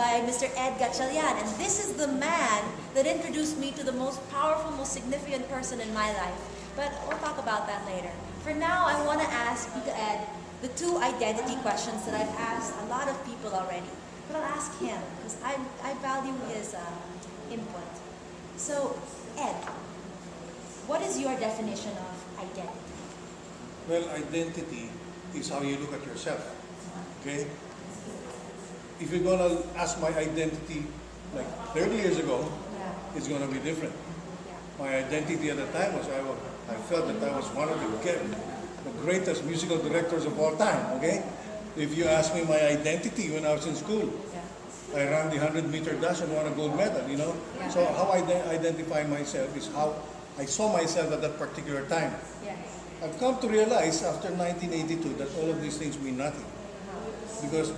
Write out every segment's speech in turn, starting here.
by Mr. Ed Gatchalian. And this is the man that introduced me to the most powerful, most significant person in my life. But we'll talk about that later. For now, I want to ask Tito Ed the two identity questions that I've asked a lot of people already. But I'll ask him because I value his input. So, Ed, what is your definition of identity? Well, identity is how you look at yourself. Okay? If you're gonna ask my identity like 30 years ago, it's gonna be different. My identity at the time was I felt that I was one of the greatest musical directors of all time. Okay? If you ask me my identity when I was in school, I ran the 100-meter dash and won a gold medal. You know. So how I identify myself is how I saw myself at that particular time. I've come to realize after 1982 that all of these things mean nothing. Because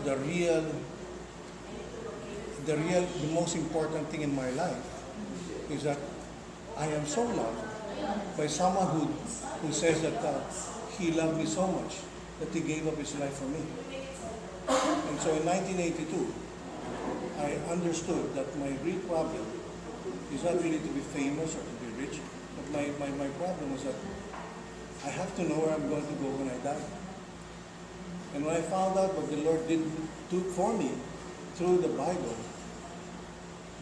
the most important thing in my life is that I am so loved by someone who says that he loved me so much that he gave up his life for me. And so in 1982, I understood that my real problem is not really to be famous or to be rich, but my problem was that I have to know where I'm going to go when I die. And when I found out what the Lord did for me through the Bible,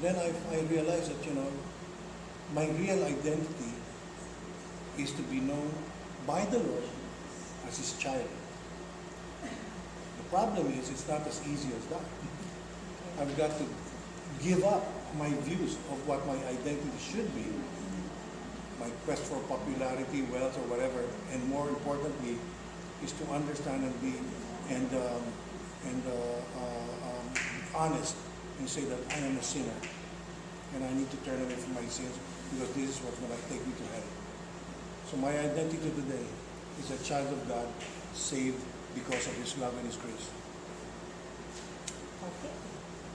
then I realized that, my real identity is to be known by the Lord as His child. The problem is, it's not as easy as that. I've got to give up my views of what my identity should be, my quest for popularity, wealth, or whatever, and more importantly, is to understand and be honest and say that I am a sinner and I need to turn away from my sins because this is what's going to take me to heaven. So my identity today is a child of God, saved because of His love and His grace. Okay.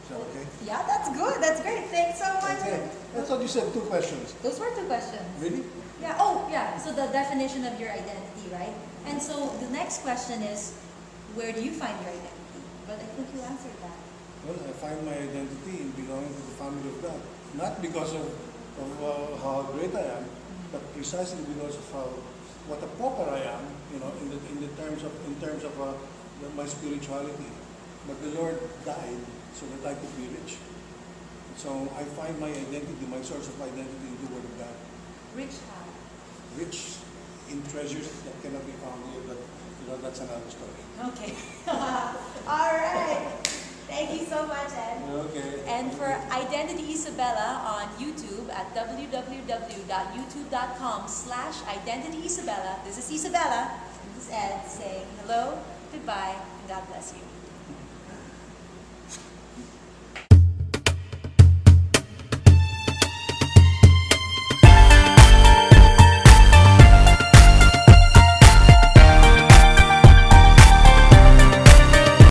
Is that okay? Yeah, that's good. That's great. Thanks so much. Okay. I thought you said 2 questions. Those were 2 questions. Really? Yeah. Oh, yeah. So the definition of your identity, right? And so the next question is, where do you find your identity? But I think you answered that. Well, I find my identity in belonging to the family of God. Not because of how great I am, but precisely because of what a pauper I am, in terms of my spirituality. But the Lord died so that I could be rich. So I find my identity, my source of identity in the Word of God. Rich how? Rich in treasures that cannot be found here, but that's another story. Okay. All right. Thank you so much, Ed. Okay. And for Identity Isabella on YouTube at www.youtube.com/IdentityIsabella. This is Isabella. This is Ed saying hello, goodbye, and God bless you.